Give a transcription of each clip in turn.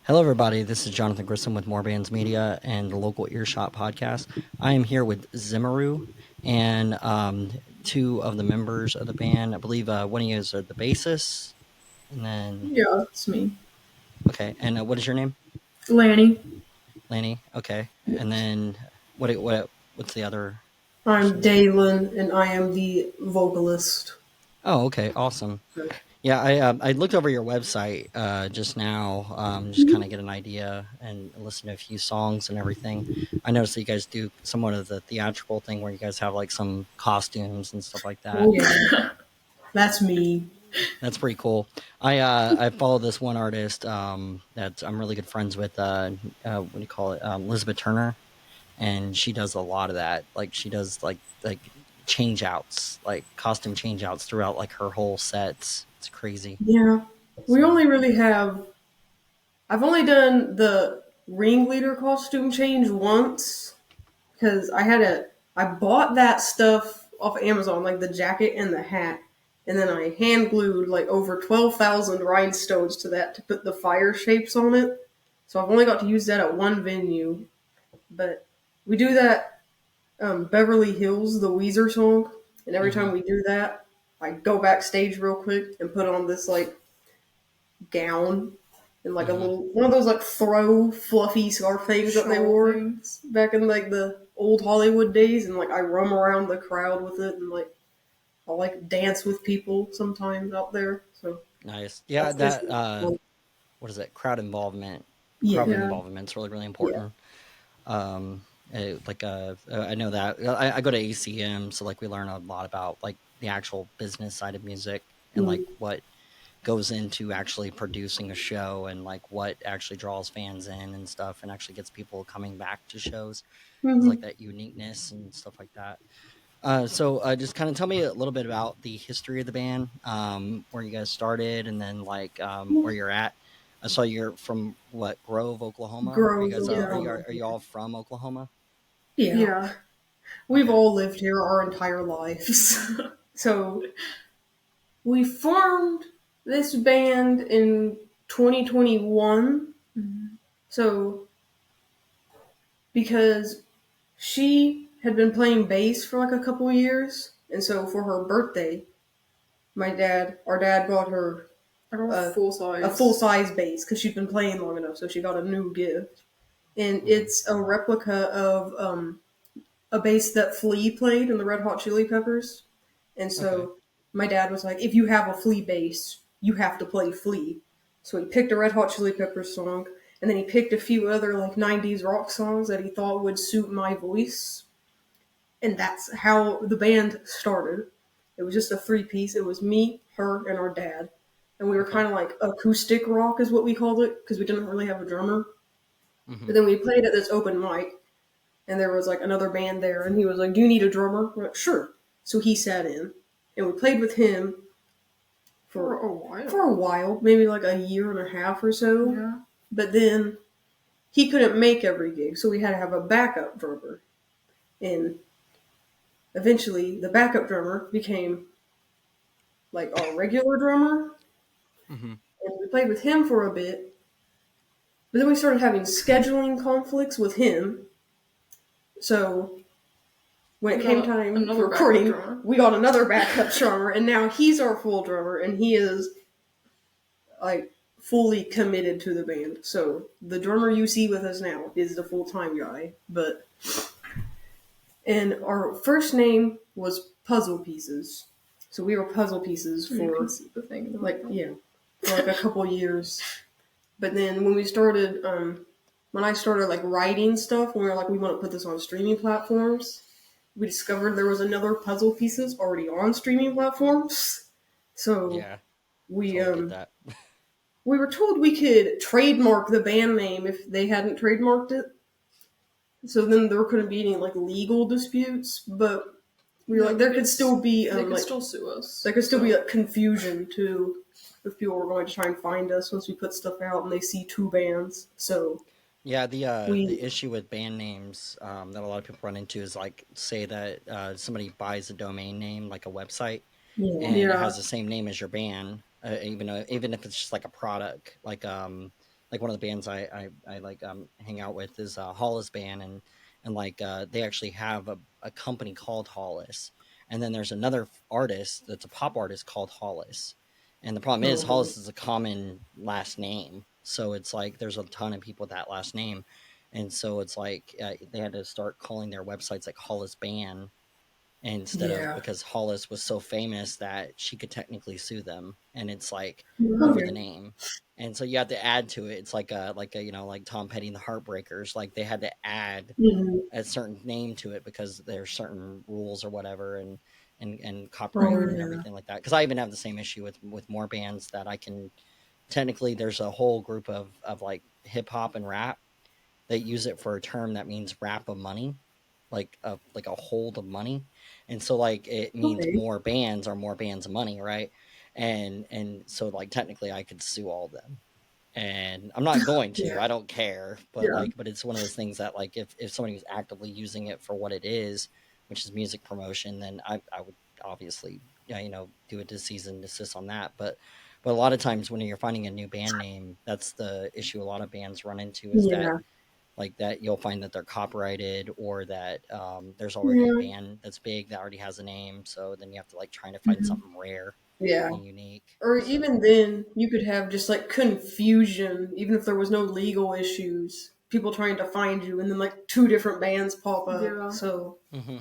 Hello, everybody. This is Jonathan Grissom with More Bands Media and the Local Earshot Podcast. I am here with Zimmeroo and two of the members of the band. I believe one of you is the bassist, and then Yeah, it's me. okay. And what is your name? Lani. Lani. Okay. And then what's the other I'm person? Dalyn, and I am the vocalist. Oh, okay. Awesome. Yeah, I looked over your website just now, just kind of get an idea and listen to a few songs and everything. I noticed that you guys do somewhat of the theatrical thing where you guys have like some costumes and stuff like that. Oh yeah, that's me. That's pretty cool. I follow this one artist that I'm really good friends with. What do you call it? Elizabeth Turner, and she does a lot of that. Like she does like change outs, like costume change outs throughout like her whole sets. It's crazy. Yeah, we So only really have. I've only done the ringleader costume change once because I bought that stuff off Amazon, like the jacket and the hat, and then I hand glued like over 12,000 rhinestones to that to put the fire shapes on it. So I've only got to use that at one venue, but we do that Beverly Hills, the Weezer song, and every hmm time we do that, I go backstage real quick and put on this like gown and like a hmm little one of those like throw fluffy scarf things that they wore back in like the old Hollywood days, and like I roam around the crowd with it and like I'll like dance with people sometimes out there. So Nice. Yeah, that's just that what is it? Crowd involvement. yeah, Crowd yeah, involvement is really really yeah. important. I know that I go to ACM, so like we learn a lot about like the actual business side of music and like Mm. what goes into actually producing a show and like what actually draws fans in and stuff and actually gets people coming back to shows. It's like Mm-hmm. that uniqueness and stuff like that. Just kind of tell me a little bit about the history of the band, where you guys started, and then like where you're at. I saw you're from what Grove, Oklahoma. Are you Grove, guys? Oklahoma. Are you all from Oklahoma? Yeah. Yeah. We've Okay. all lived here our entire lives. So we formed this band in 2021. So because she had been playing bass for like a couple of years, and so for her birthday, our dad bought her a full size bass because she'd been playing long enough. So she got a new gift, and hmm it's a replica of a bass that Flea played in the Red Hot Chili Peppers. And Okay. so my dad was like, if you have a Flea bass, you have to play Flea. So he picked a Red Hot Chili Peppers song, and then he picked a few other like 90s rock songs that he thought would suit my voice. And that's how the band started. It was just a three piece. It was me, her, and our dad. And we were Okay. kind of like acoustic rock, is what we called it, because we didn't really have a drummer. hmm But then we played at this open mic, and there was like another band there, and he was like, "Do you need a drummer?" We're like, "Sure." So he sat in, and we played with him for a while, maybe like a year and a half or so. Yeah. But then he couldn't make every gig, so we had to have a backup drummer. And eventually, the backup drummer became like our regular drummer, hmm and we played with him for a bit. But then we started having scheduling conflicts with him, so when it came time for recording, we got another backup drummer, and now he's our full drummer, and he is like fully committed to the band. So the drummer you see with us now is the full time guy. And our first name was Puzzle Pieces. So we were Puzzle Pieces for for like a couple years. But then when I started like writing stuff, when we were like, we want to put this on streaming platforms, we discovered there was another Puzzle Pieces already on streaming platforms. So Yeah. we Totally get that. we were told we could trademark the band name if they hadn't trademarked it. So then there couldn't be any like legal disputes, but we were like there could still be they could still sue us. There could still be like confusion too if people were going to try and find us once we put stuff out and they see two bands. So Yeah, the we issue with band names that a lot of people run into is like say that somebody buys a domain name like a website and it yeah has the same name as your band, even if it's just like a product, like like one of the bands I like hang out with is Hollis band, and like they actually have a company called Hollis, and then there's another artist that's a pop artist called Hollis, and the problem is Oh, Hollis is a common last name, so it's like there's a ton of people with that last name, and so it's like they had to start calling their websites like Hollis band instead of, yeah. because Hollis was so famous that she could technically sue them, and it's like over the Okay. name. And so you have to add to it. It's like a like Tom Petty and the Heartbreakers. Like they had to add Mhm. a certain name to it because there's certain rules or whatever, and Oh, copyright and yeah. everything like that. Because I even have the same issue with more bands that I can technically. There's a whole group of like hip hop and rap that use it for a term that means wrap of money, like a hold of money, and so like it means Okay. more bands are more bands of money, right? And so like technically I could sue all of them, and I'm not going to. Yeah. I don't care, Yeah. but it's one of those things that like if somebody was actively using it for what it is, which is music promotion, then I would obviously, yeah, do a cease and desist on that. But a lot of times when you're finding a new band name, that's the issue a lot of bands run into, is that Yeah. like that you'll find that they're copyrighted, or that there's already a Yeah. band that's big that already has a name, so then you have to like trying to find Mhm. something rare Yeah. and unique. Or So even then, you could have just like confusion, even if there was no legal issues. People trying to find you, and then like two different bands pop up. Yeah. So hmm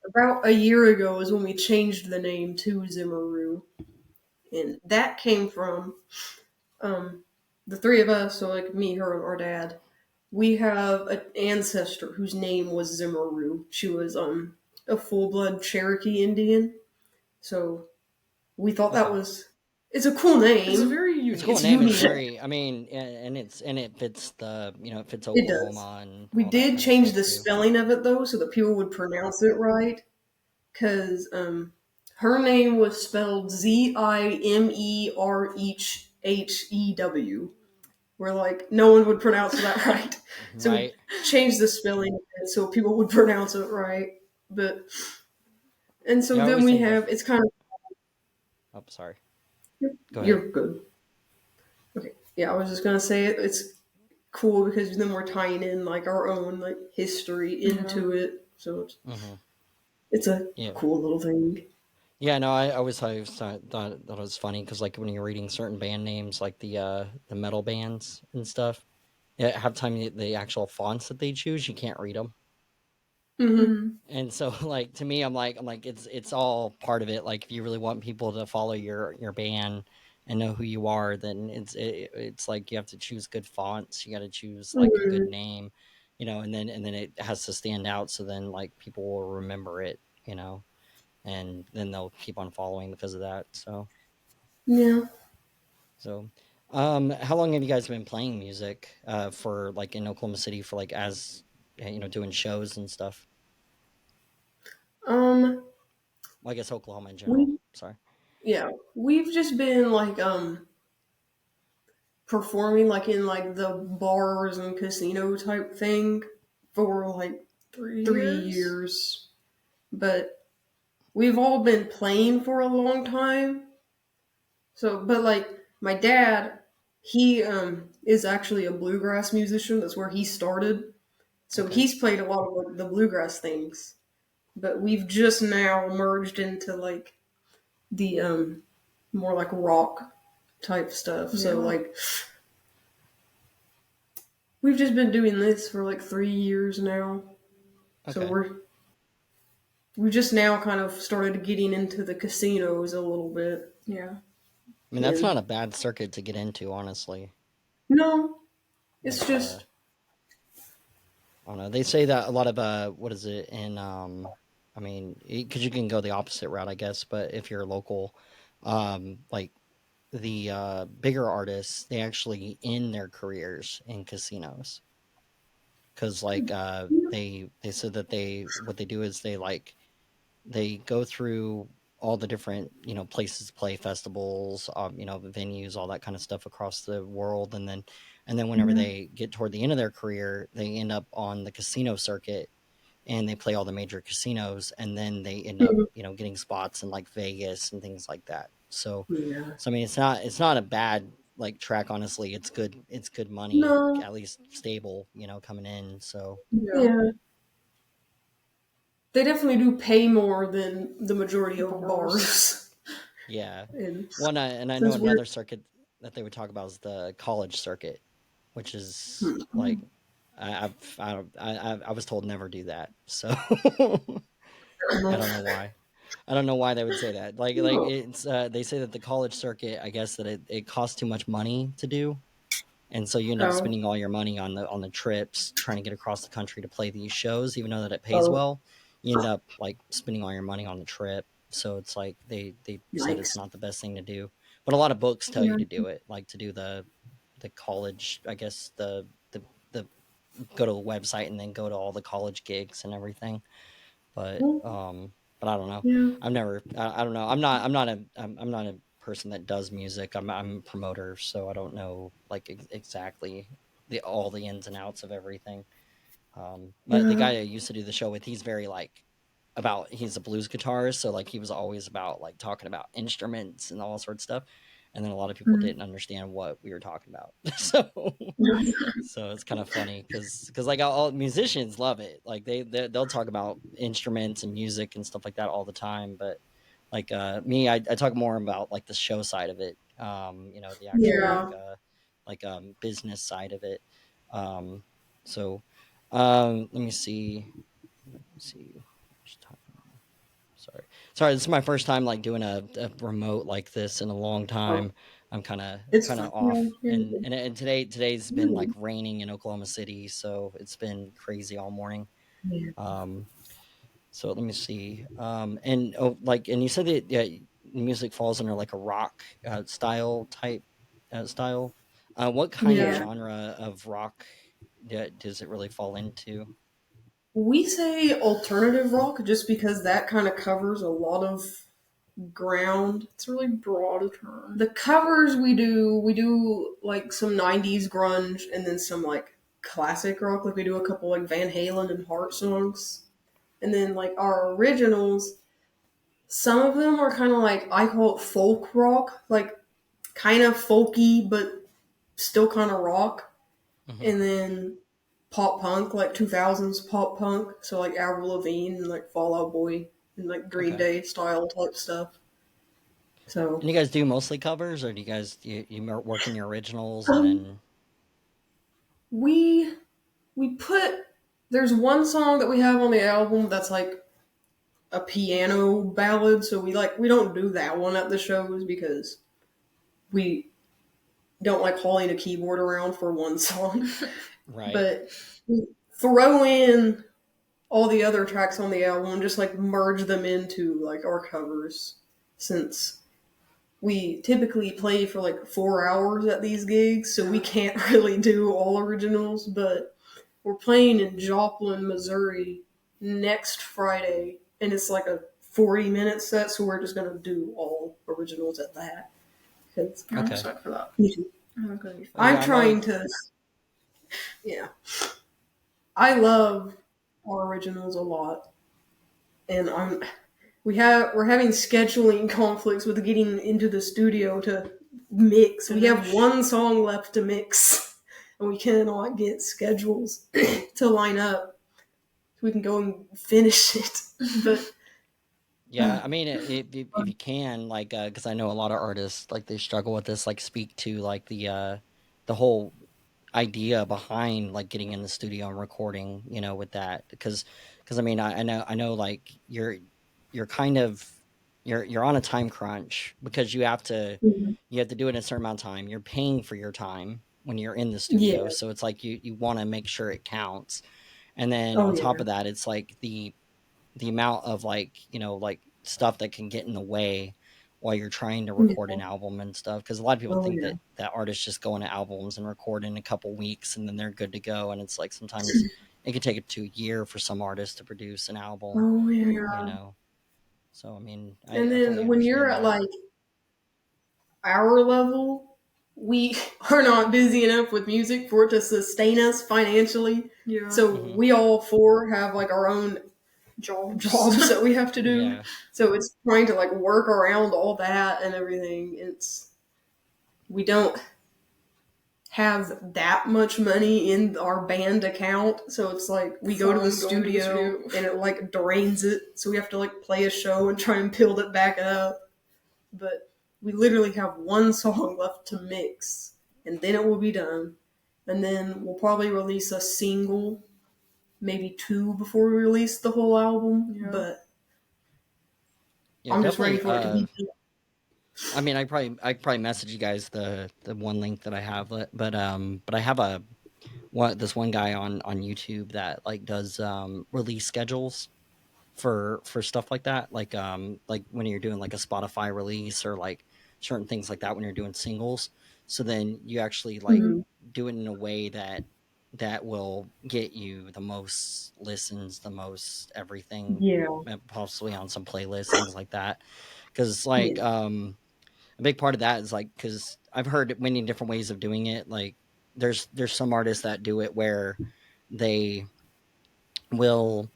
about a year ago is when we changed the name to Zimmeroo, and that came from um, the three of us. So like me, her, and our dad. We have an ancestor whose name was Zimmeroo. She was a full blood Cherokee Indian. So we thought that okay, was it's a cool name. It's very it's a unique. cool It's name. It's unique. very, I mean, and it fits the, it fits It does. Oklahoma and We all that did kind of change stuff the too. spelling of it though, so that people would pronounce it right. Because her name was spelled Zimerhew. Where like no one would pronounce that right, so we Right. changed the spelling of it so people would pronounce it right. But and so Yeah, I then always we think have of, it's kind of oh, sorry, go ahead. you're good. Okay, yeah, I was just gonna say it's cool because then we're tying in like our own like history into it, so hmm it's a yeah. cool little thing. Yeah, no, I always thought that it was funny because like when you're reading certain band names, like the metal bands and stuff, yeah, half the time the actual fonts that they choose, you can't read them. Mm-hmm. And so like to me, I'm like it's all part of it. Like if you really want people to follow your band and know who you are, then it's like you have to choose good fonts. You got to choose like a good Mm-hmm. name, and then it has to stand out. So then like people will remember it, and then they'll keep on following because of that. Yeah. So, how long have you guys been playing music for like in Oklahoma City for like as doing shows and stuff? Um. Well, I guess Oklahoma in general. We Sorry. yeah. We've just been like performing like in like the bars and casino type thing for like 3 years. But we've all been playing for a long time. So, but like my dad, he is actually a bluegrass musician. That's where he started. So Okay. he's played a lot of like, the bluegrass things. But we've just now merged into like the more like rock type stuff. So Yeah. like we've just been doing this for like 3 years now. So Okay. we just now kind of started getting into the casinos a little bit. Yeah. I mean, that's And not a bad circuit to get into, honestly. no, it's Like, just I don't know. They say that a lot of what is it in I mean, because you can go the opposite route, I guess. But if you're local, like the bigger artists, they actually end their careers in casinos because like they said that they what they do is they go through all the different places to play, festivals, venues, all that kind of stuff across the world, and then whenever Mhm. they get toward the end of their career, they end up on the casino circuit, and they play all the major casinos, and then they end up getting spots in like Vegas and things like that. so yeah. so I mean, it's not a bad like track. Honestly, it's good money, No. at least stable, coming in. So Yeah. They definitely do pay more than the majority of bars. yeah, and and I know since we're another circuit that they would talk about is the college circuit, which is like I was told never do that. So I don't know why. I don't know why they would say that. Like oh, it's they say that the college circuit, I guess that it costs too much money to do, and so you end up oh, spending all your money on the trips trying to get across the country to play these shows, even though that it pays oh, well. You end up like spending all your money on the trip, so it's like they said it's yikes. not the best thing to do. But a lot of books tell you Yeah. to do it, like to do the college. I guess the go to the website and then go to all the college gigs and everything. But Well, but I don't know. yeah. I've never. I don't know. I'm not a person that does music. I'm a promoter, so I don't know like exactly all the ins and outs of everything. But the Yeah. guy I used to do the show with, he's very like about he's a blues guitarist, so like he was always about like talking about instruments and all sorts of stuff. And then a lot of people Mm. didn't understand what we were talking about. So so it's kind of funny because like all musicians love it. Like they'll talk about instruments and music and stuff like that all the time. But like me, I talk more about like the show side of it. The actual Yeah. business side of it. Um, so let me see. Let me see. Sorry, this is my first time like doing a remote like this in a long Oh, time. I'm it's kind of yeah. off, and today's been like raining in Oklahoma City, so it's been crazy all morning. Yeah. Um, so let me see. And oh, like, and you said that yeah, music falls under like a rock style type style. What kind of Yeah. genre of rock does it really fall into? We say alternative rock just because that kind of covers a lot of ground. It's a really broad term. The covers we do like some 90s grunge and then some like classic rock. Like we do a couple like Van Halen and Heart songs. And then like our originals, some of them are kind of like I call it folk rock, like kind of folky but still kind of rock. Hmm. And then pop punk, like 2000s pop punk, so like Avril Lavigne and like Fall Out Boy and like Green Okay. Day style type stuff. So And you guys do mostly covers, or do you guys work in your originals and um, then? we we put there's one song that we have on the album that's like a piano ballad, so we don't do that one at the shows because we don't like hauling a keyboard around for one song. Right. But we throw in all the other tracks on the album and just like merge them into like our covers since we typically play for like 4 hours at these gigs, so we can't really do all originals, but we're playing in Joplin, Missouri next Friday, and it's like a 40-minute set, so we're just gonna do all originals at that. Because I'm Okay. excited for that. I'm gonna be fun. I'm Yeah, I'm trying always. to, yeah, I love our originals a lot, and we're having scheduling conflicts with getting into the studio to mix. We have one song left to mix, and we cannot get schedules to line up so we can go and finish it. But Yeah, I mean, if you can, like, because I know a lot of artists like they struggle with this, like, speak to like the whole idea behind like getting in the studio and recording, with that, because I mean, I know like you're kind of you're on a time crunch because you have to do it in a certain amount of time. You're paying for your time when you're in the studio, yeah, so it's like you want to make sure it counts. And then oh on top yeah, of that, it's like the amount of like like stuff that can get in the way while you're trying to record yeah, an album and stuff, because a lot of people oh think yeah, that artists just go into albums and record in a couple weeks and then they're good to go, and it's like sometimes it could take it to a year for some artists to produce an album, oh yeah. so I mean And I fully then when you're understand at that. like our level, we are not busy enough with music for it to sustain us financially. Yeah. So Hmm. we all four have like our own jobs that we have to do. Yeah. So it's trying to like work around all that and everything. We don't. have that much money in our band account, so it's like we go to the studio and it like drains it, so we have to like play a show and try and build it back up. But we literally have one song left to mix, and then it will be done. And then we'll probably release a single, maybe two before we release the whole album. Yeah. But Yeah, I'm just ready definitely. for it to be. I mean, I probably message you guys the one link that I have, but I have this one guy on YouTube that like does release schedules for stuff like that, like when you're doing like a Spotify release or like certain things like that when you're doing singles. So then you actually like Mhm. do it in a way that will get you the most listens, the most everything, Yeah, possibly on some playlists, things like that. Because like yeah. a big part of that is like because I've heard many different ways of doing it. Like there's some artists that do it where they will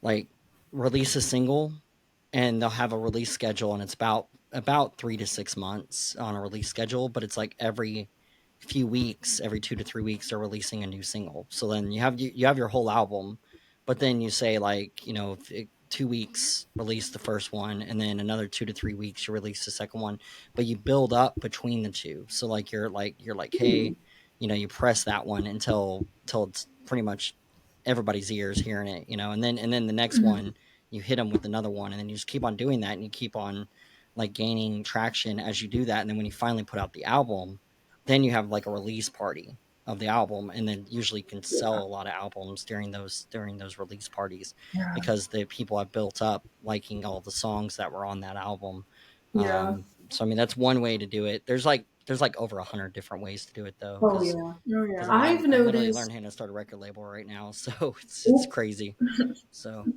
like release a single and they'll have a release schedule and it's about 3 to 6 months on a release schedule, but it's like every few weeks, every 2 to 3 weeks, they're releasing a new single. So then you have your whole album, but then you say like 2 weeks release the first one, and then another 2 to 3 weeks you release the second one, but you build up between the two. So like you're like hey, you press that one until it's pretty much everybody's ears hearing it, and then the next Mhm. one you hit them with another one, and then you just keep on doing that, and you keep on like gaining traction as you do that, and then when you finally put out the album, then you have like a release party of the album, and then usually you can Yeah, sell a lot of albums during those release parties yeah, because the people have built up liking all the songs that were on that album. yeah. So I mean that's one way to do it. There's like over 100 different ways to do it though, Oh because yeah. Oh because yeah. I mean I've I'm literally learning noticed. how to start a record label right now, so it's crazy. So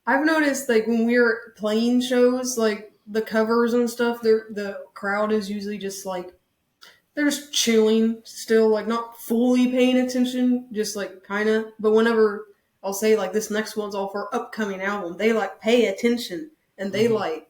I've noticed like when we're playing shows, like the covers and stuff, the crowd is usually just like they're just chilling still, like not fully paying attention, just like kind of. But whenever I'll say like this next one's all for upcoming album, they like pay attention and they hmm like.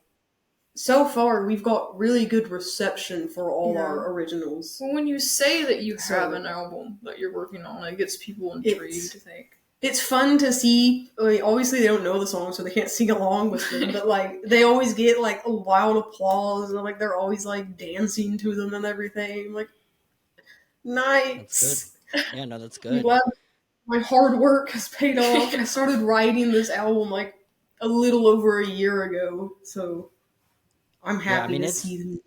So far, we've got really good reception for all Yeah. our originals. Well, when you say that you have So an album that you're working on, it gets people intrigued. it's I think. it's fun to see. I mean, obviously, they don't know the song, so they can't sing along with them. But like, they always get like a loud applause, and like they're always like dancing to them and everything. Like, that's good. nice. Yeah, no, that's I'm good. glad my hard work has paid off. I started writing this album like a little over a year ago, so I'm Yeah, I happy mean to see them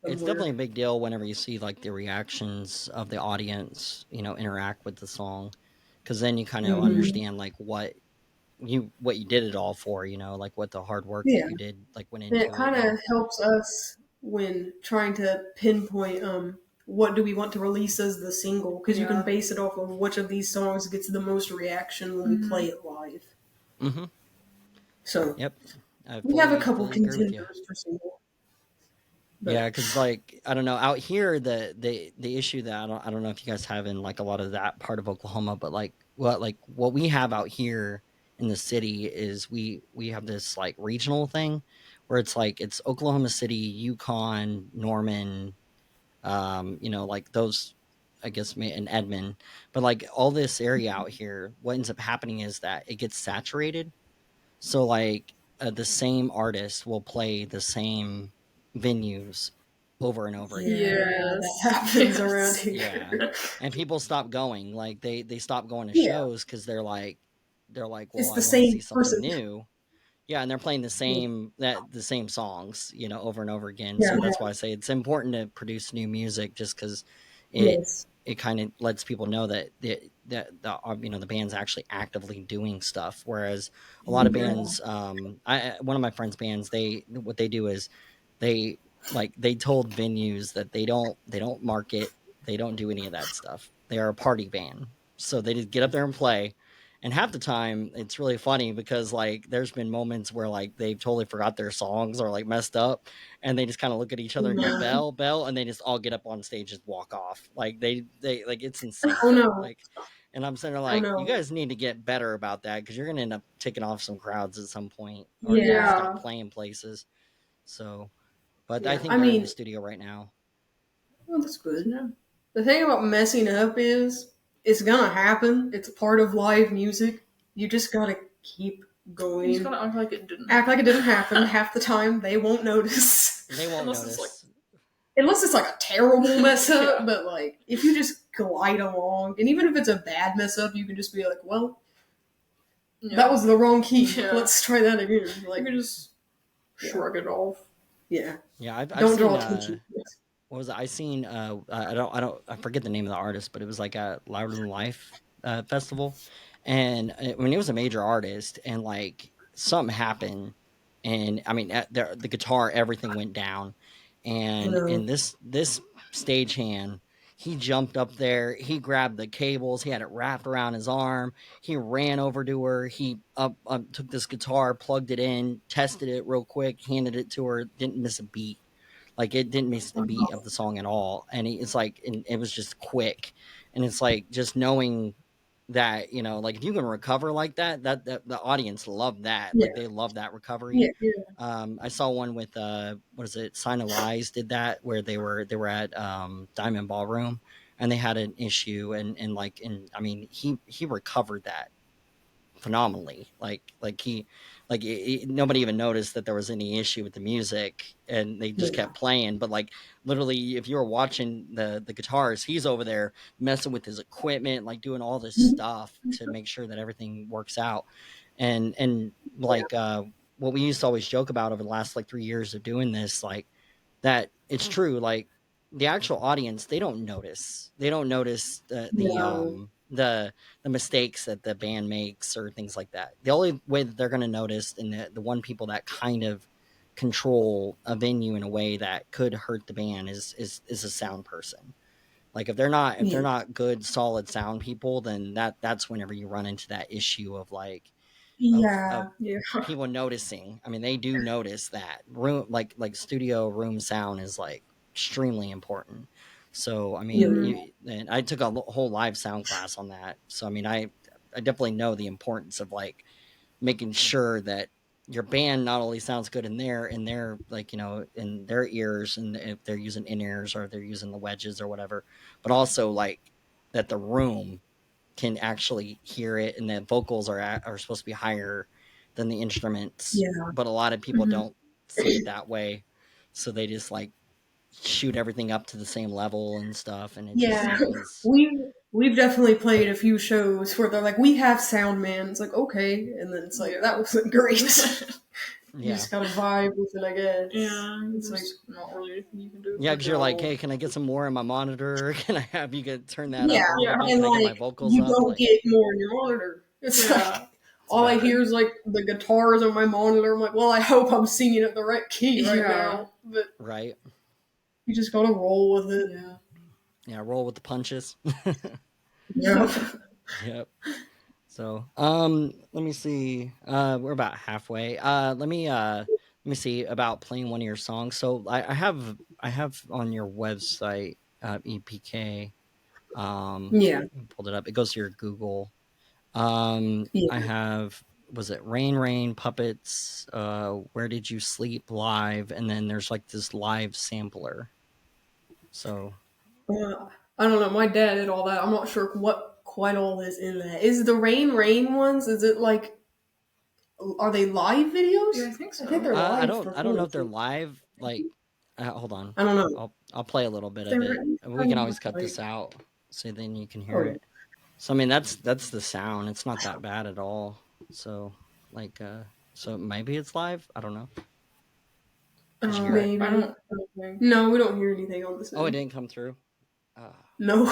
it's somewhere. definitely a big deal whenever you see like the reactions of the audience, interact with the song, because then you kind of Hmm. understand like what you did it all for, like what the hard work that Yeah, you did like went and it into it, kind of helps us when trying to pinpoint what do we want to release as the single because you can Yeah. base it off of which of these songs gets the most reaction when we Hmm. play it live. hmm So Yep, I we have a couple fully agree with you. contenders for single, Yeah, but because like I don't know, out here the issue that I don't know if you guys have in like a lot of that part of Oklahoma, but like what we have out here in the city is we have this like regional thing where it's like it's Oklahoma City, Yukon, Norman, like those, I guess, in Edmond, but like all this area out here, what ends up happening is that it gets saturated. So like the same artist will play the same venues over and over again. yeah, that Yes. happens around Yes. Yeah, here. and people stop going. Like they stop going to Yeah, shows because they're like, well, it's I the want to see same something person. new. Yeah, and they're playing the same songs, over and over again. Yeah, So that's why I say it's important to produce new music, just because it yes, it kind of lets people know that the band's actually actively doing stuff. Whereas a lot of yeah, bands, one of my friends' bands, what they do is they they told venues that they don't market, they don't do any of that stuff. They are a party band, so they just get up there and play. And half the time, it's really funny because like there's been moments where like they've totally forgot their songs or like messed up, and they just kind of look at each other and go yeah. bell bell, and they just all get up on stage and walk off. Like they like it's insane. Oh no, Like, and I'm sitting there oh like, you no. guys need to get better about that because you're gonna end up ticking off some crowds at some point, or you're gonna Yeah, stop Yeah. playing places. So, but I yeah. think I they're in the mean, studio right now. well, that's good. Yeah. The thing about messing up is it's gonna happen. It's a part of live music. You just gotta keep You going. just gotta act like it didn't. Act like it didn't happen. Half the time they won't notice. They won't Unless it's, notice. Unless it's like a terrible mess up, Yeah. but like if you just glide along, and even if it's a bad mess up, you can just be like, well, Yeah. that was the wrong key. Yeah. Let's try that again. Like, You can just shrug it off. yeah. Yeah, I've Don't seen. draw attention. What was it? I seen. I forget the name of the artist, but it was like a Louder Than Life festival, and I mean it was a major artist, and like something happened, and I mean the guitar, everything went down, and No. this stagehand, he jumped up there, he grabbed the cables, he had it wrapped around his arm, he ran over to her, he took this guitar, plugged it in, tested it real quick, handed it to her, didn't miss a beat. Like it didn't miss the beat of the song at all, and it's like and it was just quick, and it's like just knowing that like if you can recover like that the audience loved that. Yeah. Like they love that recovery. Yeah. I saw one with what is it? Sign of Lies did that where they were at Diamond Ballroom, and they had an issue, and I mean he recovered that phenomenally. Nobody even noticed that there was any issue with the music, and they just kept playing. But like literally, if you were watching the guitars, he's over there messing with his equipment, like doing all this stuff to make sure that everything works out. And like what we used to always joke about over the last like 3 years of doing this, like that it's true. Like the actual audience, they don't notice. They don't notice the mistakes that the band makes or things like that. The only way that they're going to notice, and the one people that kind of control a venue in a way that could hurt the band is a sound person. Like if they're not good solid sound people, then that's whenever you run into that issue of like of people noticing. I mean, they do notice that room, like studio room sound is like extremely important. So I mean, and I took a whole live sound class on that. So I mean, I definitely know the importance of like making sure that your band not only sounds good in their like in their ears, and if they're using in ears or they're using the wedges or whatever, but also like that the room can actually hear it, and that vocals are supposed to be higher than the instruments. But a lot of people don't see it that way, so they just like shoot everything up to the same level and stuff, and it just happens. We've definitely played a few shows where they're like, we have sound man. It's like, okay, and then it's like that wasn't great. You just gotta vibe with it, I guess. Yeah, it's like not really anything you can do. Yeah, because you're like, hey, can I get some more in my monitor? Can I have you turn that up a little bit? and Can I like get my vocals you up? don't Like, get more in your monitor. It's like all I hear is like the guitars on my monitor. I'm like, well, I hope I'm singing at the right key now. But right. you just gotta roll with it. Yeah, roll with the punches. Yeah. Yep. So, let me see. We're about halfway. Let me see about playing one of your songs. So I have on your website, EPK. Pulled it up. It goes to your Google. I have, was it Rain Puppets? Where Did You Sleep Live? And then there's like this live sampler. So I don't know. My dad did all that. I'm not sure what quite all is in that. Is the Rain ones? Is it like? Are they live videos? Yeah, I think so. I think they're live. I don't know if they're live. Like, hold on. I don't know. I'll play a little bit of it. We can always cut this out, so then you can hear it. So I mean, that's the sound. It's not that bad at all. So like, so maybe it's live. I don't know. Maybe. No, we don't hear anything on this. Oh, it didn't come through. No.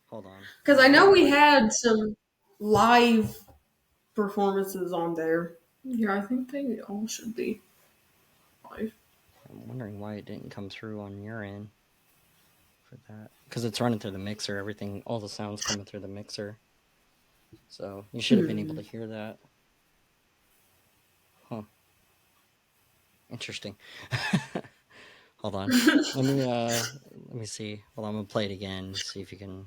Hold on. Because I know we had some live performances on there. Yeah, I think they all should be live. I'm wondering why it didn't come through on your end for that. Because it's running through the mixer. Everything, all the sounds coming through the mixer. So you should have been able to hear that. Huh. Interesting. Hold on. Let me see. Hold on, I'm gonna play it again. See if you can,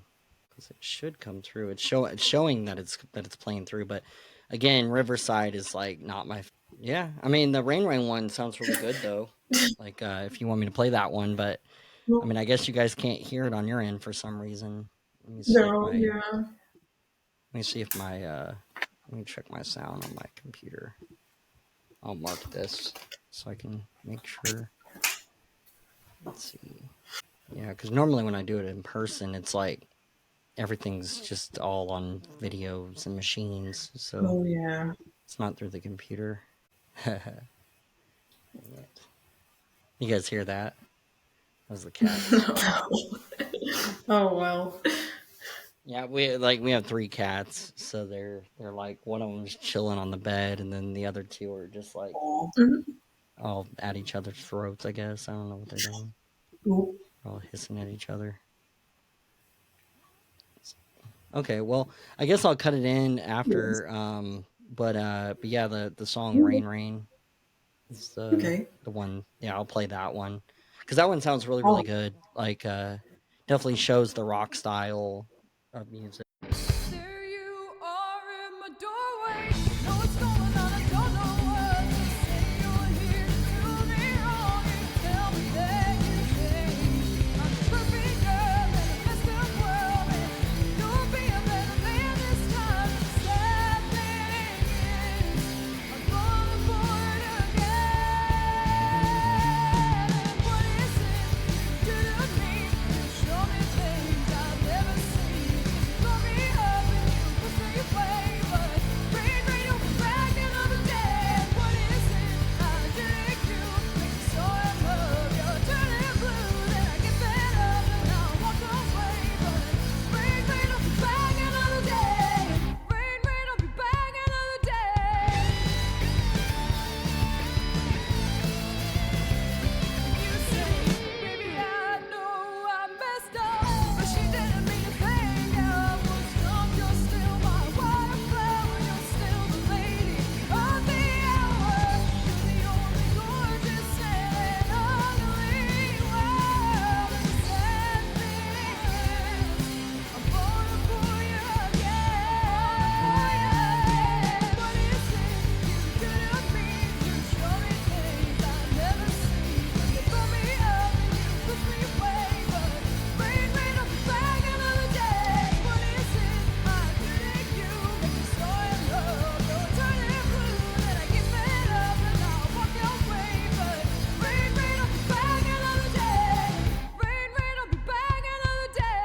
because it should come through. It's showing that it's playing through. But again, Riverside is like not my. Yeah, I mean the Rain one sounds really good though. Like if you want me to play that one, but I mean, I guess you guys can't hear it on your end for some reason. Let me see if No, my yeah. let me see if my let me check my sound on my computer. I'll mark this so I can make sure. Let's see. Yeah, because normally when I do it in person, it's like everything's just all on videos and machines, so Oh yeah. it's not through the computer. Dang it. You guys hear that? Those are the cats. Oh well. Yeah, we have three cats, so they're like one of them's chilling on the bed, and then the other two are just like Mhm. all at each other's throats. I guess I don't know what they're doing. Ooh. They're all hissing at each other. Okay, well, I guess I'll cut it in Yes. after. But yeah, the song "Rain Rain" is Okay. the one. Yeah, I'll play that one because that one sounds really Oh. good. Like definitely shows the rock style of music. There you are in my doorway. Know what's going on, I don't know what to say. You're here to do me wrong and tell me that you changed. I'm the perfect girl in the best of world, and you'll be a better man this time. The sad thing is, I'm falling for it again. What is it you do to me? You show me things I've never seen. Blow me up and you push me away, but rain, rain on my back another day. What is it I did to you? Makes me so in love. You're turning blue, then I get fed up and I walk away. But rain, rain on my back another day. Rain, rain on my back another day. You say, baby, I know I messed up, but she didn't mean to think I was drunk. You're still my wildflower, you're still the lady of the hour. You're the only gorgeous and ugly world. And the sad thing is, I'm falling for you again. What is it you do to me? You show me things I've never seen. You pull me up and you push me away, but rain, rain on me back another day. What is it I do to you? Make me so in love. You're turning blue, then I get fed up and I'll walk away. But rain, rain on me back another day. Rain, rain on me back another day.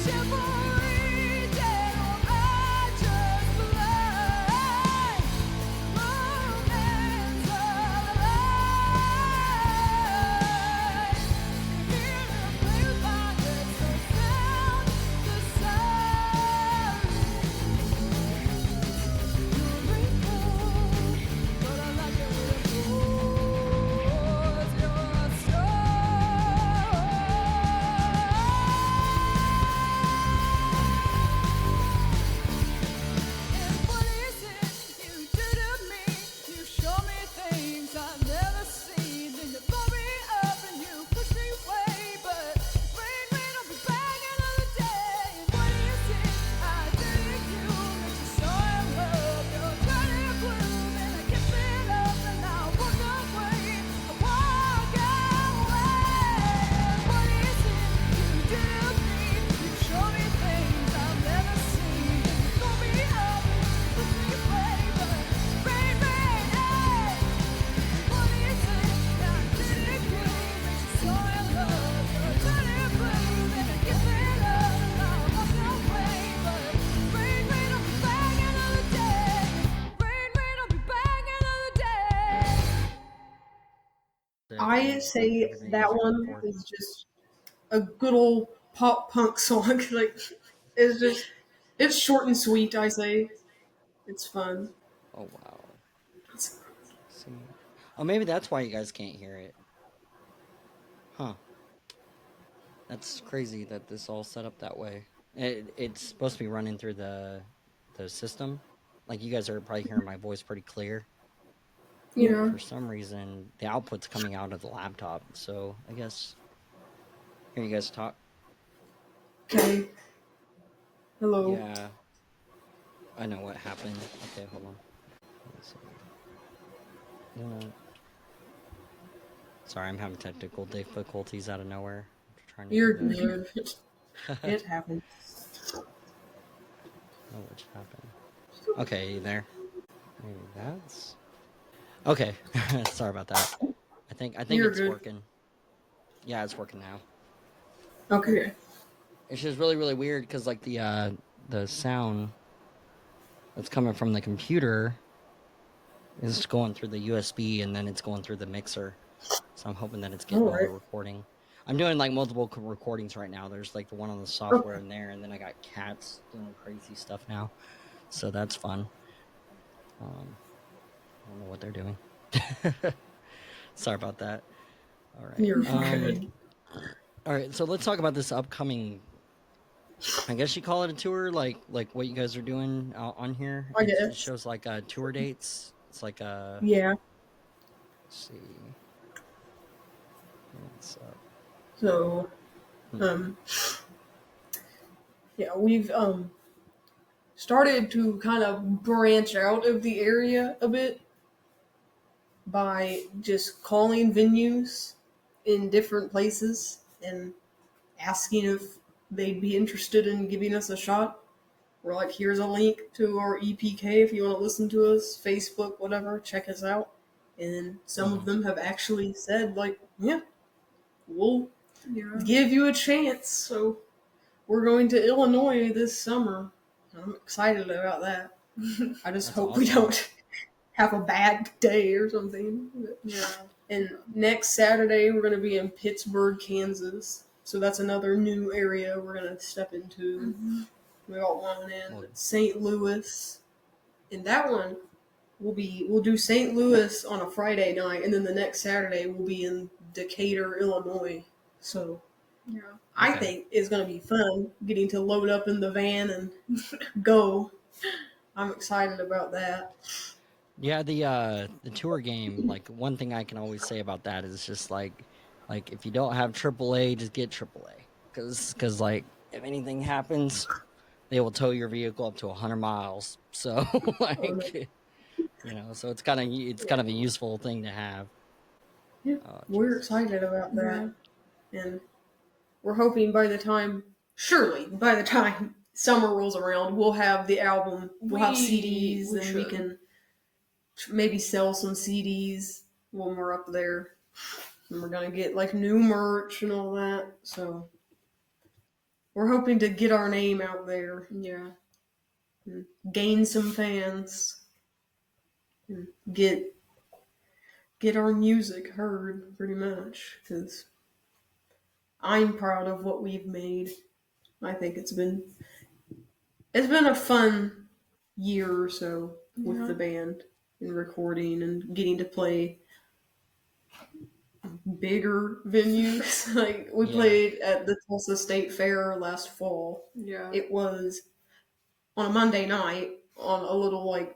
Chivalry dead or I just blind. Romance alive. Here to play with my head so sound the sun. You're grateful, but I like it when it pours your And what is it you do to me? You show me things I've never seen. Then you blow me up and you push me away. But rain, rain on me back another day. And what is it I do to you? Makes you so in love. You're turning blue, then I get fed up and I walk away. I walk away. What is it you do to me? You show me things I've never seen. Throw me up and push me away, but rain, rain, hey. What is it I did to you? Makes you so in love. You're turning blue, then I get fed up and I walk away. But rain, rain on me back another day. Rain, rain on me back another day. I say Everything you that guys are looking one for. is just a good old pop punk song. Like it's just it's short and sweet. I say it's fun. Oh wow. See. Oh, maybe that's why you guys can't hear it. Huh. That's crazy that this all set up that way. It's supposed to be running through the system. Like you guys are probably hearing my voice pretty clear. But Yeah. for some reason, the output's coming out of the laptop. So I guess here you guys talk. Okay. Hello. Yeah, I know what happened. Okay, hold on. Let me see. Uh, sorry, I'm having technical difficulties out of nowhere. I'm trying to You're do good. that. It happens. Oh, what happened? Okay, you there? Maybe that's okay. Sorry about that. I think You're it's good. working. Yeah, it's working now. Okay. Okay. It's just really weird because like the sound that's coming from the computer is going through the USB and then it's going through the mixer. So I'm hoping that it's getting All all the right. recording. I'm doing like multiple recordings right now. There's like the one on the software Okay. in there, and then I got cats doing crazy stuff now. So that's fun. I don't know what they're doing. Sorry about that. All right. You're good. All right. So let's talk about this upcoming. I guess you call it a tour, like what you guys are doing on here. I It guess. shows like tour dates. It's like Yeah. let's see, it's So, hmm, um, yeah, we've started to kind of branch out of the area a bit by just calling venues in different places and asking if they'd be interested in giving us a shot. We're like, here's a link to our EPK if you want to listen to us, Facebook, whatever, check us out. And some of hmm. them have actually said, like, yeah, we'll Yeah. give you a chance. So we're going to Illinois this summer. I'm excited about that. I just That's hope we awesome. don't have a bad day or something. Yeah. And next Saturday, we're going to be in Pittsburgh, Kansas. So that's another new area we're going to step into. Mm-hmm. We got one in Well, St. Louis. And that one, we'll do St. Louis on a Friday night, and then the next Saturday we'll be in Decatur, Illinois. So Yeah. I okay. think it's going to be fun getting to load up in the van and go. I'm excited about that. Yeah, the tour game, like one thing I can always say about that is just like if you don't have AAA, just get AAA. Cuz like if anything happens, they will tow your vehicle up to 100 miles. So Um, like so it's kind of a useful thing to have. yeah, Oh, we're Jesus. excited about Yeah. that, and we're hoping surely by the time summer rolls around, we'll have the album, we'll have CDs, We and we should. can maybe sell some CDs when we're up there. And we're gonna get like new merch and all that. So we're hoping to get our name out there, Yeah. and gain some fans, and get our music heard pretty much. Because I'm proud of what we've made. I think it's been a fun year or so with Yeah. the band and recording and getting to play bigger venues. Like we Yeah. played at the Tulsa State Fair last fall. Yeah. It was on a Monday night on a little like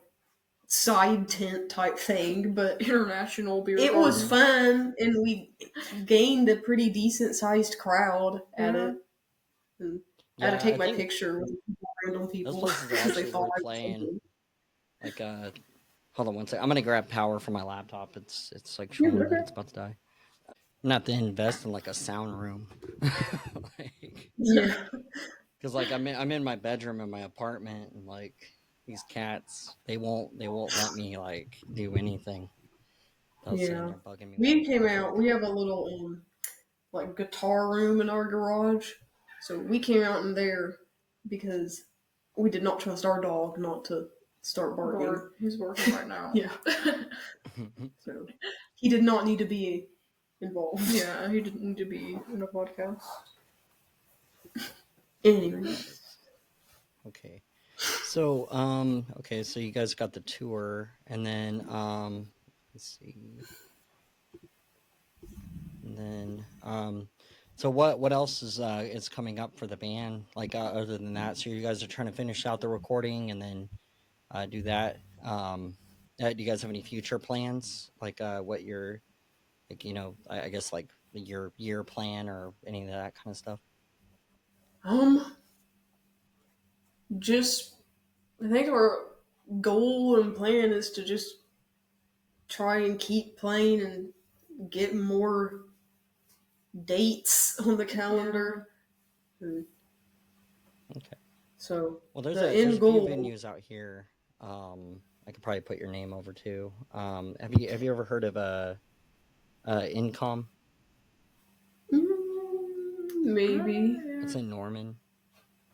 side tent type thing, but International beer it was garden. fun and we gained a pretty decent sized crowd at Yeah. it. And I had to Yeah, take I my think picture with random those people places are because they actually thought worth I was playing. something. Like hold on one second. I'm going to grab power for my laptop. It's like Yeah, showing me that okay. it's about to die. Not to invest in like a sound room. like Yeah, Cause like I'm in my bedroom in my apartment and like these cats they won't let me like do anything. They'll sit in yeah. there bugging me while We I'm came talking. out. We have a little like guitar room in our garage, so we came out in there because we did not trust our dog not to start barking. Bart. He's working right now. Yeah, so he did not need to be involved. Yeah. He didn't need to be in a podcast. Anyway, Okay. So okay, so you guys got the tour and then let's see. And then so what else is coming up for the band like other than that? So you guys are trying to finish out the recording and then do that. Do you guys have any future plans? Like what your like I guess like your year plan or any of that kind of stuff? um, just I think our goal and plan is to just try and keep playing and get more dates on the calendar. And Okay. so Well, the there's end a few goal. venues out here. I could probably put your name over to. Have you ever heard of Incom? Maybe. It's in Norman.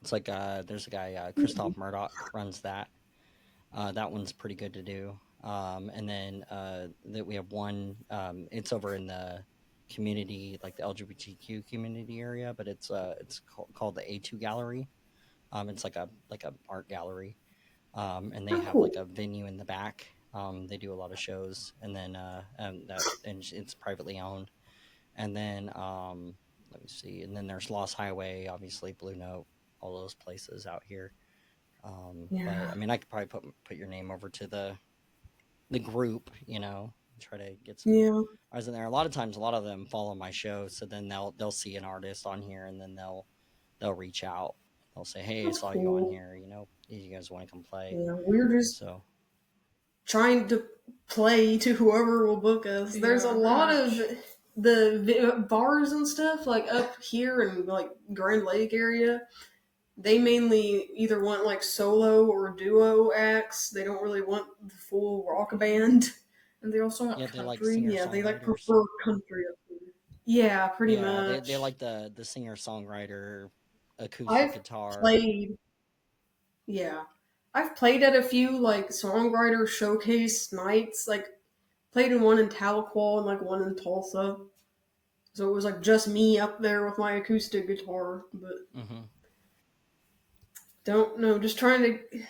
It's like there's a guy Christoph Murdoch runs that. That one's pretty good to do. And then that we have one. It's over in the community, like the LGBTQ community area, but it's called the A2 Gallery. It's like a art gallery, and they Oh, have like cool. a venue in the back. They do a lot of shows, and then and it's privately owned. And then let me see, and then there's Lost Highway, obviously Blue Note, all those places out here. But Yeah. I mean, I could probably put your name over to the group, try to get some Yeah. eyes in there. A lot of times, a lot of them follow my show, so then they'll see an artist on here, and then they'll reach out. They'll say, "Hey, I That's saw you on cool. here. Do you guys want to come play?" Yeah. We're just So trying to play to whoever will book us. There's a Yeah, lot pretty of much. bars and stuff like up here in like Grand Lake area. They mainly either want like solo or duo acts. They don't really want the full rock band. And they also want yeah, they're like country. singer Yeah, they like songwriters. prefer country up here. Yeah, pretty Yeah, they much. like the singer songwriter acoustic I've guitar. played, yeah, I've played at a few like songwriter showcase nights. Like played in one in Tahlequah and like one in Tulsa. So it was like just me up there with my acoustic guitar. But Hmm. don't know, just trying to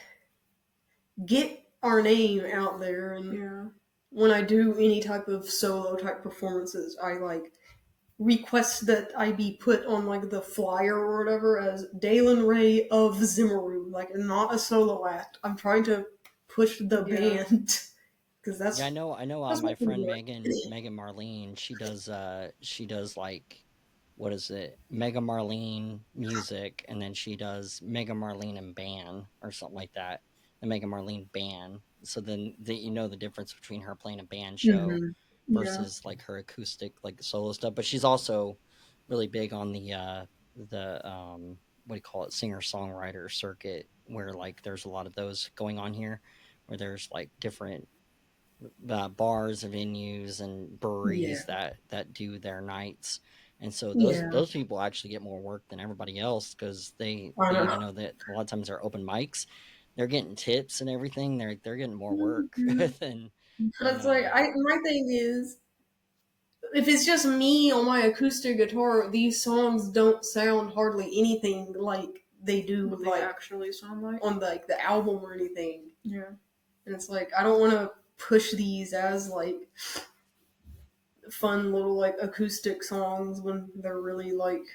get our name out there. And Yeah. when I do any type of solo type performances, I like request that I be put on like the flyer or whatever as Dalyn Rae of Zimmeroo, like not a solo act. I'm trying to push the Yeah. band because Yeah, I know. that's My what we friend want. Megan Marlene, she does like, what is it? Mega Marlene music, and then she does Mega Marlene and band or something like that. The Mega Marlene band. So then you know the difference between her playing a band show Hmm. Yeah. versus like her acoustic like solo stuff. But she's also really big on the what do you call it, singer songwriter circuit, where like there's a lot of those going on here, where there's like different bars and venues and Yeah, breweries that do their nights, and so yeah, those people actually get more work than everybody else because I they know. even know that a lot of times they're open mics, they're getting tips and everything, they're getting more work Mhm. than It's like my thing is if it's just me on my acoustic guitar, these songs don't sound hardly anything like they do What they like actually sound like. on the album or anything. Yeah. And it's like I don't want to push these as like fun little like acoustic songs when they're really like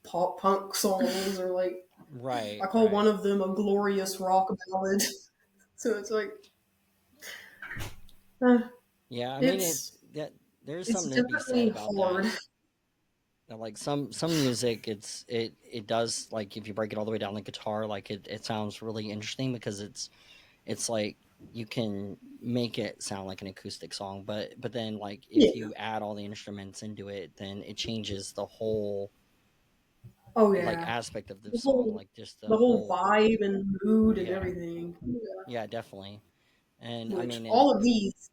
pop punk songs or like I right, call one right. of them a glorious rock ballad. So it's like uh, Yeah, I mean, it's there's it's something to be said definitely about hard. that. Like some music, it does, like if you break it all the way down the guitar, like it sounds really interesting because it's like you can make it sound like an acoustic song, but then like if Yeah. you add all the instruments into it, then it changes the whole Oh like yeah. aspect of the The song, whole like just the the whole whole. vibe and mood and Yeah, everything. yeah, definitely. And I Which mean, all of these,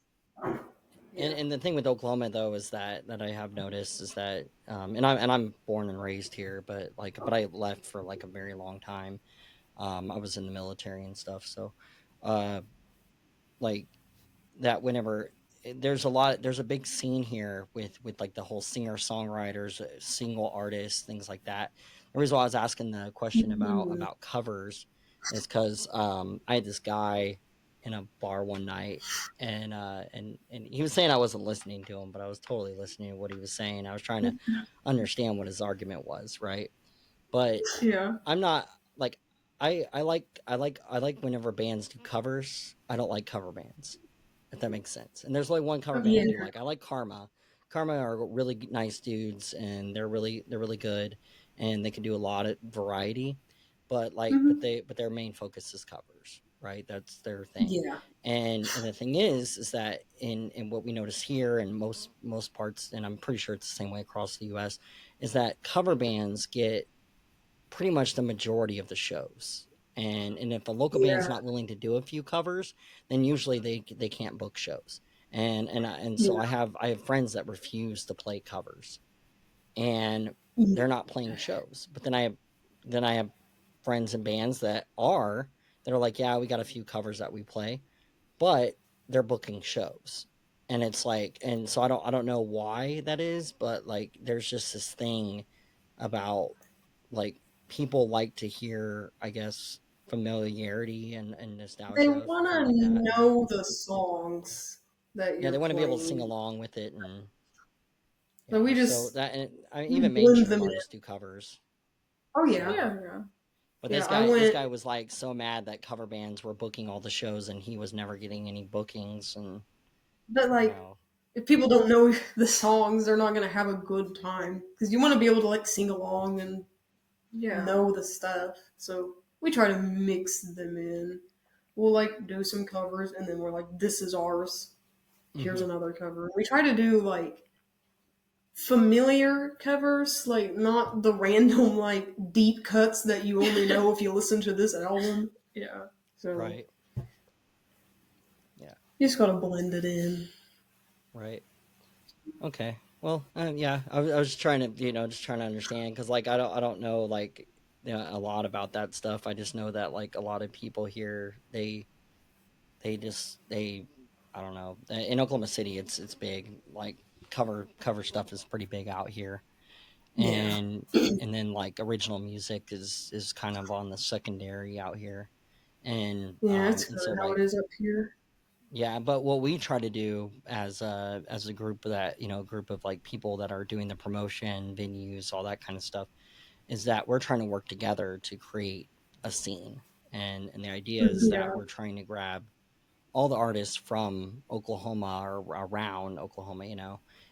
yeah. and the thing with Oklahoma though is that I have noticed is that and I'm born and raised here, but I left for like a very long time. I was in the military and stuff, so uh like that whenever there's a big scene here with like the whole singer songwriters, single artists, things like that. The reason why I was asking the question Mhm. about covers is because I had this guy in a bar one night, and he was saying I wasn't listening to him, but I was totally listening to what he was saying. I was trying to understand what his argument was, right? But Yeah. I'm not like, I like whenever bands do covers. I don't like cover bands, if that makes sense. And there's only one cover band I Yeah. do like. I like Karma. Karma are really nice dudes, and they're really good, and they can do a lot of variety. But like, Mhm. but their main focus is covers, right? That's their thing. Yeah. And the thing is that in what we notice here and most parts, and I'm pretty sure it's the same way across the U.S., is that cover bands get pretty much the majority of the shows. And if a local band's Yeah. not willing to do a few covers, then usually they can't book shows. And so Yeah. I have friends that refuse to play covers, and Yeah. they're not playing shows. But then I have friends and bands that are like, yeah, we got a few covers that we play, but they're booking shows. And it's like, and so I don't know why that is, but like there's just this thing about like people like to hear, I guess, familiarity and They nostalgia want for like to that. know the songs that Yeah, you're they want to be able to sing playing. along with it, and So yeah. So that, and I we even blend mainstream them in. artists do covers. Oh yeah. So, Yeah, yeah. but Yeah, this guy was like so mad that cover bands were booking all the shows and he was never getting any bookings, and but you like, know, if people don't know the songs, they're not gonna have a good time because you want to be able to like sing along and Yeah. know the stuff. So we try to mix them in. We'll like do some covers, and then we're like, "This is ours. Here's hmm another cover." We try to do like familiar covers, like not the random like deep cuts that you only know if you listen to this album. Yeah. So right, yeah, you just gotta blend it in. right. Okay. Well, yeah, I was trying to, just trying to understand because, like, I don't know, like, a lot about that stuff. I just know that, like, a lot of people here, they, I don't know. In Oklahoma City, it's big. Like, cover stuff is pretty big out here, Yeah, and then like original music is kind of on the secondary out here, yeah, it's and kind so of how it like is up here. yeah, but what we try to do as a group that group of like people that are doing the promotion, venues, all that kind of stuff, is that we're trying to work together to create a scene, and the idea is that Yeah, we're trying to grab all the artists from Oklahoma or around Oklahoma,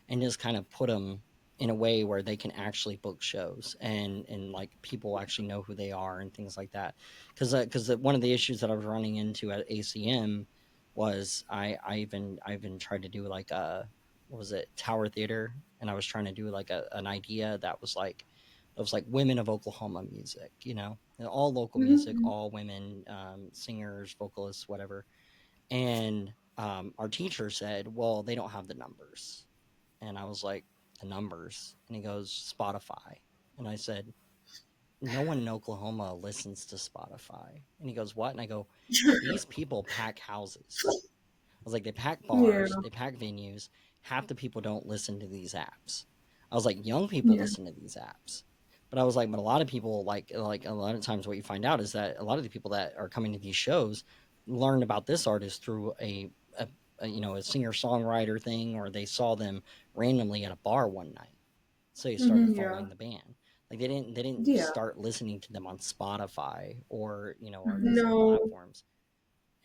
and just kind of put them in a way where they can actually book shows and like people actually know who they are and things like that. Because one of the issues that I was running into at ACM was I even tried to do like a what was it, Tower Theater, and I was trying to do like an idea that was like women of Oklahoma music, and all local music, hmm all women, singers, vocalists, whatever. And our teacher said, well, they don't have the numbers. And I was like, the numbers? And he goes, Spotify. And I said, no one in Oklahoma listens to Spotify. And he goes, what? And I go, these people pack houses. I was like, they pack yeah, bars, they pack venues. Half the people don't listen to these apps. I was like, young people yeah, listen to these apps. But I was like, but a lot of people like a lot of times what you find out is that a lot of the people that are coming to these shows learn about this artist through a singer songwriter thing, or they saw them randomly at a bar one night, so they started yeah, following the band. Like they didn't yeah. start listening to them on Spotify or or these other No, platforms.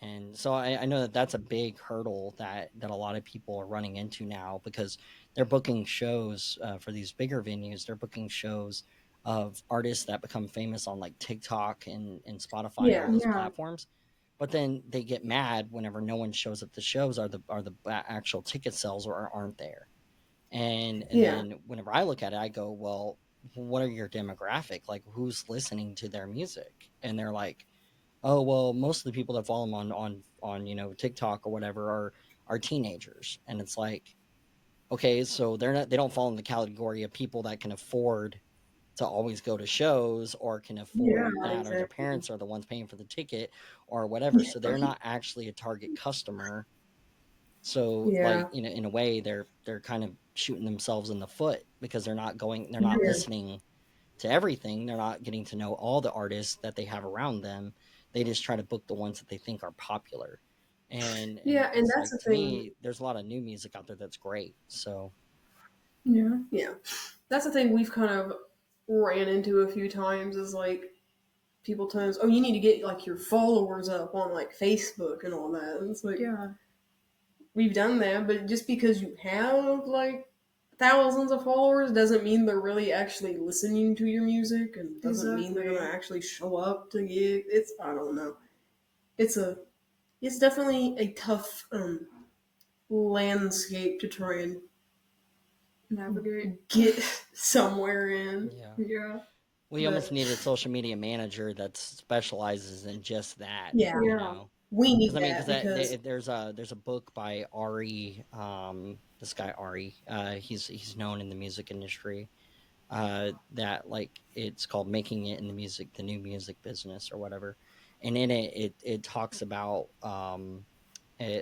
And so I know that that's a big hurdle that a lot of people are running into now, because they're booking shows for these bigger venues. They're booking shows of artists that become famous on like TikTok and Spotify and all yeah, those platforms. But then they get mad whenever no one shows up to shows, are the actual ticket sales or aren't there. And yeah, then whenever I look at it, I go, well, what are your demographic? Like, who's listening to their music? And they're like, oh well, most of the people that follow them on TikTok or whatever are teenagers. And it's like, okay, so they don't fall in the category of people that can afford to always go to shows or can yeah, afford that, or their exactly. parents are the ones paying for the ticket or whatever, so they're not actually a target customer. So like, Yeah, in a way, they're kind of shooting themselves in the foot, because they're not yeah, listening to everything. They're not getting to know all the artists that they have around them. They just try to book the ones that they think are popular. And yeah. And it's that's like, the to thing. me, there's a lot of new music out there that's great. So Yeah. Yeah, that's the thing we've kind of ran into a few times. Is like people tell us, "Oh, you need to get like your followers up on like Facebook and all that." And it's like, Yeah. we've done that, but just because you have like thousands of followers doesn't mean they're really actually listening to your music, and doesn't mean they're gonna Exactly. actually show up to get it's I don't know. it's definitely a tough landscape to try and Navigate. get somewhere in. Yeah. Yeah. We almost But need a social media manager that specializes in just that. yeah, You Yeah. know, we because need I mean, that because there's a book by Ari, this guy Ari, he's known in the music industry, that like it's called Making It in the New Music Business or whatever, and in it talks about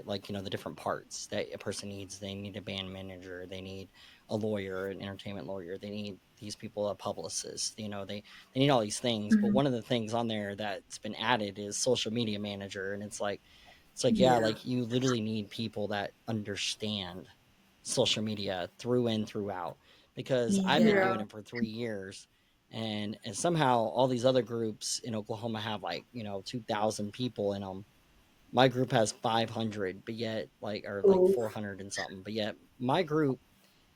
like the different parts that a person needs. They need a band manager, they need a lawyer, an entertainment lawyer, they need these people, a publicist. They need all these things, but Mhm. one of the things on there that's been added is social media manager, and it's like yeah, yeah, like you literally need people that understand social media through and throughout, because I've been yeah, doing it for 3 years, and somehow all these other groups in Oklahoma have like 2,000 people in them. My group has 500, but yet or like oh, 400 and something, but yet my group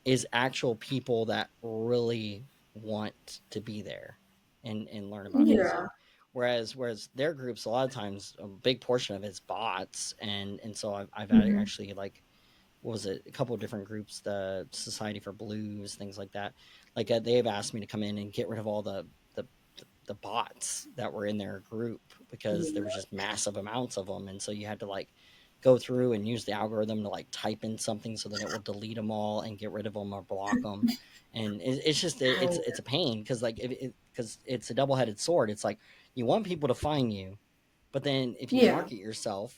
is actual people that really want to be there and learn about yeah, music. Whereas their groups, a lot of times a big portion of it's bots, and so I've Mhm. actually, like, what was it, a couple of different groups, the Society for Blues, things like that. Like, they've asked me to come in and get rid of all the bots that were in their group, because there yeah, was just massive amounts of them, and so you had to like go through and use the algorithm to like type in something so that it will delete them all and get rid of them or block them. And it's just oh, it's a pain, because like because it's a double-headed sword. It's like you want people to find you, but then if you yeah, market yourself,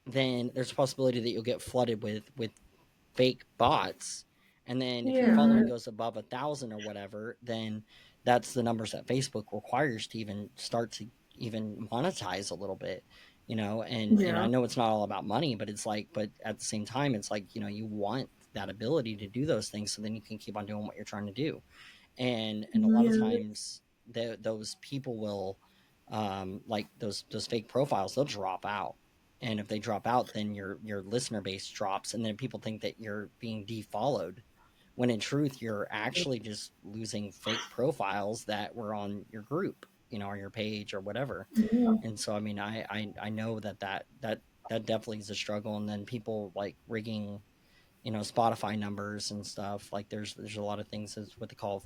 then there's a possibility that you'll get flooded with fake bots. And then if your yeah, following Mhm. goes above 1,000 or whatever, then that's the numbers that Facebook requires to even start to even monetize a little bit. And I yeah, know it's not all about money, but it's like, but at the same time, it's like, you want that ability to do those things so then you can keep on doing what you're trying to do. And a lot of yeah, times those people will, like those fake profiles, they'll drop out. And if they drop out, then your listener base drops, and then people think that you're being defollowed, when in truth you're actually just losing fake profiles that were on your group, or your page or whatever. yeah. And so I mean, I know that definitely is a struggle. And then people like rigging, Spotify numbers and stuff. Like there's a lot of things, that's what they call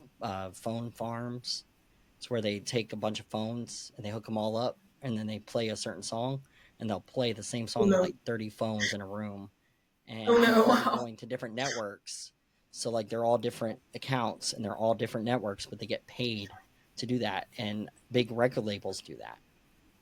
phone farms. It's where they take a bunch of phones and they hook them all up, and then they play a certain song, and they'll play the same Oh song to no, like 30 phones in a room, oh and no, people are Wow. going to different networks. So like they're all different accounts and they're all different networks, but they get paid to do that. And big record labels do that.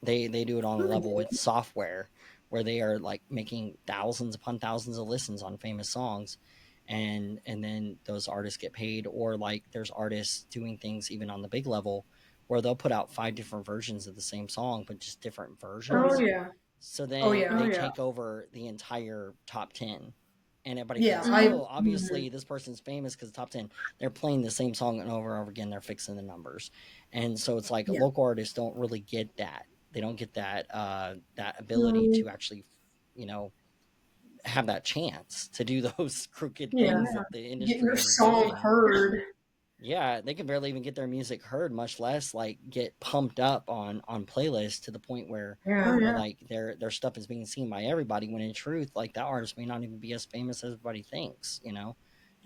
They do it on a level with software, where they are like making thousands upon thousands of listens on famous songs, and then those artists get paid. Or like there's artists doing things even on the big level, where they'll put out 5 different versions of the same song, but just different oh versions. yeah, So oh then yeah, Oh they yeah. take over the entire top 10. And everybody yeah. thinks, I Mhm. oh, obviously this person's famous because top 10. They're playing the same song over and over again. They're fixing the numbers. And so it's like yeah, local artists don't really get that. They don't get that ability no, to actually, you know, have that chance to do those crooked yeah. things Yeah. that the Getting your industry is song doing. heard. Yeah, they can barely even get their music heard, much less like get pumped up on playlists to the point where Oh Yeah, where yeah. like their stuff is being seen by everybody, when in truth, like, that artist may not even be as famous as everybody thinks. yeah.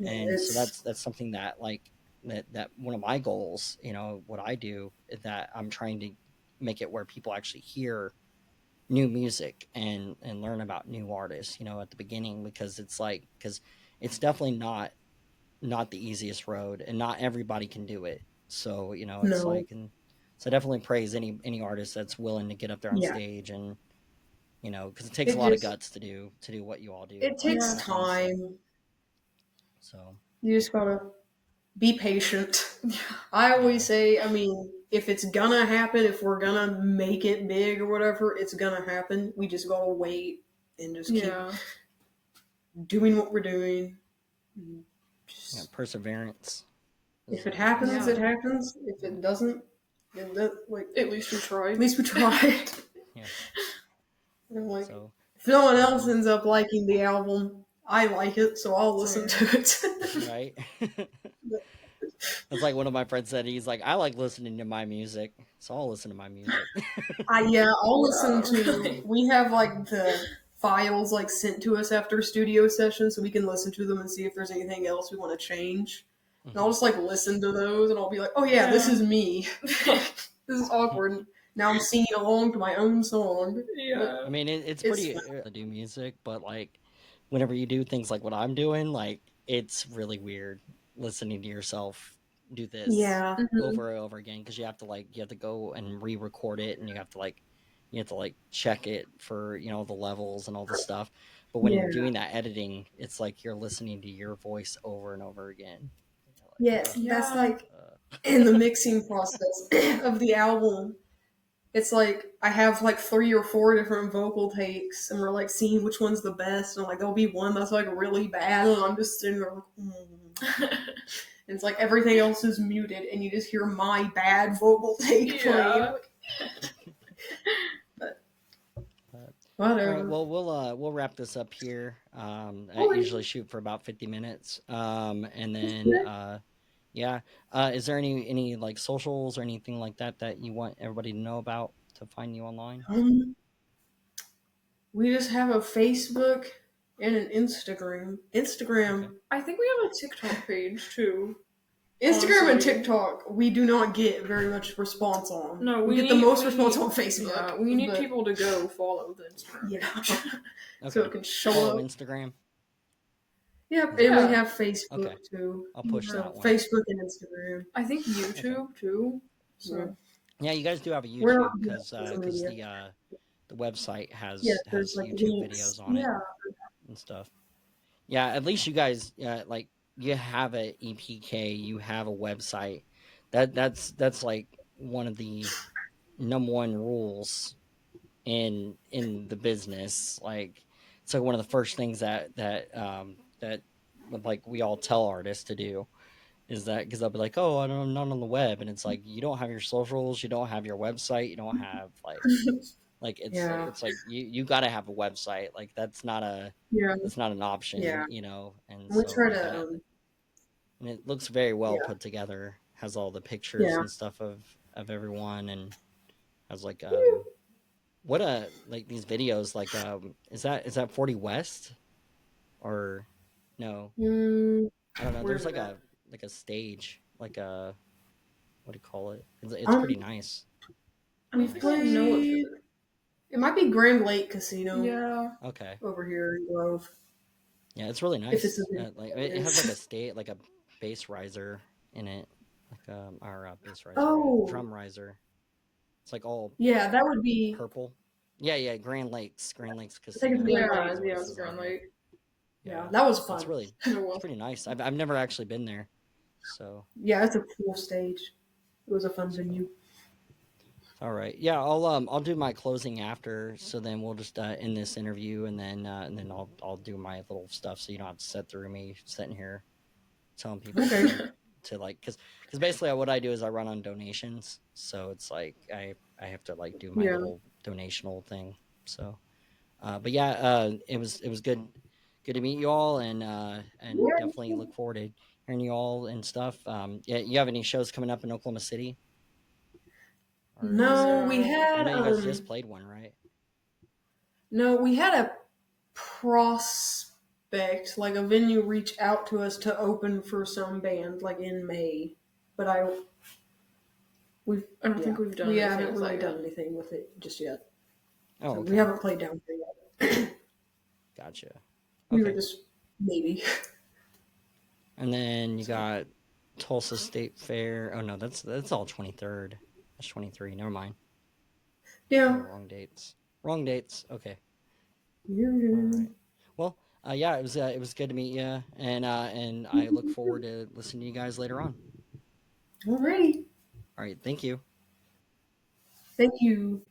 And so It's that's something that, like, that one of my goals, what I do, is that I'm trying to make it where people actually hear new music and learn about new artists, at the beginning, because it's definitely not the easiest road, and not everybody can do it. So, it's no, like, and so I definitely praise any artist that's willing to get up there on yeah. stage, and because it takes a It lot of just guts to do what you all do it takes Yeah. behind the scenes. time. So You just gotta be patient. Yeah. I yeah, always say, I mean, if it's gonna happen, if we're gonna make it big or whatever, it's gonna happen. We just gotta wait and just keep Yeah. doing what we're doing. yeah, Just perseverance if it is happens, Yeah. it happens. If yeah, it doesn't, then like At least we at tried. least we tried. yeah. And like So if no one else um ends up liking the album, I like it, so I'll So listen yeah. to it. right. That's like one of my friends said. He's like, I like listening to my music, so I'll listen to my music. I'll listen to. really. We have like the files like sent to us after studio sessions, so we can listen to them and see if there's anything else we want to change. And I'll just like listen to those, and I'll be like, "Oh yeah, this Yeah. is me. This is awkward." Now I'm singing along to my own song. Yeah. I mean, it's It's pretty to do music, but like whenever you do things like what I'm doing, like it's really weird listening to yourself do this Yeah, Mhm. over and over again because you have to go and re-record it, and you have to like check it for the levels and all the stuff. But when you're yeah, doing that editing, it's like you're listening to your voice over and over again. And you're yes. like, That's Yeah. like in the mixing process of the album. It's like I have like 3 or 4 different vocal takes, and we're like seeing which one's the best. And like there'll be one that's like really bad, and I'm just sitting there like, and it's like everything else is muted, and you just hear my bad vocal take Yeah. playing. But uh, all right, whatever. well, we'll wrap this up here. I Okay. usually shoot for about 50 minutes, and then yeah. Is there any like socials or anything like that that you want everybody to know about to find you online? Um, we just have a Facebook and an Instagram. Okay. I think we have a TikTok page too. Instagram and Honestly. TikTok, we do not get very much response on. No, we we get the need- most we response need- on Facebook. Yeah, we need but- people to go follow the Instagram. Yeah. Okay. So it can show Follow up. Instagram. Yep, Is and it- Yeah. we have Facebook Okay. too. I'll push So that one. Facebook and Instagram. I think YouTube too. So Yeah, you guys do have a We're YouTube not good at social because media. the website has Yeah, there's like YouTube links. videos on it and stuff. Yeah, at least you guys like you have a EPK, you have a website. That's like one of the number one rules in the business. Like it's like one of the first things that like we all tell artists to do is that because they'll be like, oh, I'm not on the web, and it's like you don't have your socials, you don't have your website, you don't have like Yeah. it's like you got to have a website. Like that's not Yeah. an option, Yeah. and We so try like to. that, and it looks very well Yeah. put together. Has all the pictures Yeah. and stuff of everyone, and has like what like these videos like is that 40 West or no? Mm, I don't know. Where's There's it at? like a stage like a what do you call it? It's Um, pretty nice. we think I know what played. It might be Grand Lake Casino Yeah. Okay, over here in Grove. yeah, it's really If it's nice. a Like it has like a bass riser in it, like or bass riser, Oh. drum riser. It's like all Yeah, that would be. purple. Yeah, Grand Lakes I think Casino. it's Yeah, Grand is what yeah, it it's says Grand on here. Lake. Yeah, that was fun. It's really It it's was. pretty nice. I've never actually been there, so Yeah, it's a cool stage. It was a fun venue. all right. Yeah, I'll do my closing after, so then we'll just end this interview, and then I'll do my little stuff, so you don't have to sit through me sitting here telling people Okay. to like because basically what I do is I run on donations, so it's like I have to like do my Yeah. little donational thing. So, but yeah, it was good to meet you all, and definitely look forward to hearing you all and stuff. Yeah, you have any shows coming up in Oklahoma City? Or- No, we No. had. I know you guys just played one, right? No, we had a prospect, like a venue, reach out to us to open for some band, like in May. But I don't think we've done we anything haven't with really that done yet. anything with it just yet. Oh, So okay. we haven't played down here yet. Gotcha. We were Okay. just maybe. And then you got Tulsa State Fair. Oh no, that's all 23rd. That's 23. Never mind. Oh, Yeah. wrong dates. Wrong dates. Okay. Yeah. All right. Well, yeah, it was good to meet you, and I look forward to listening to you guys later on. Alrighty. All right. Thank you. Thank you.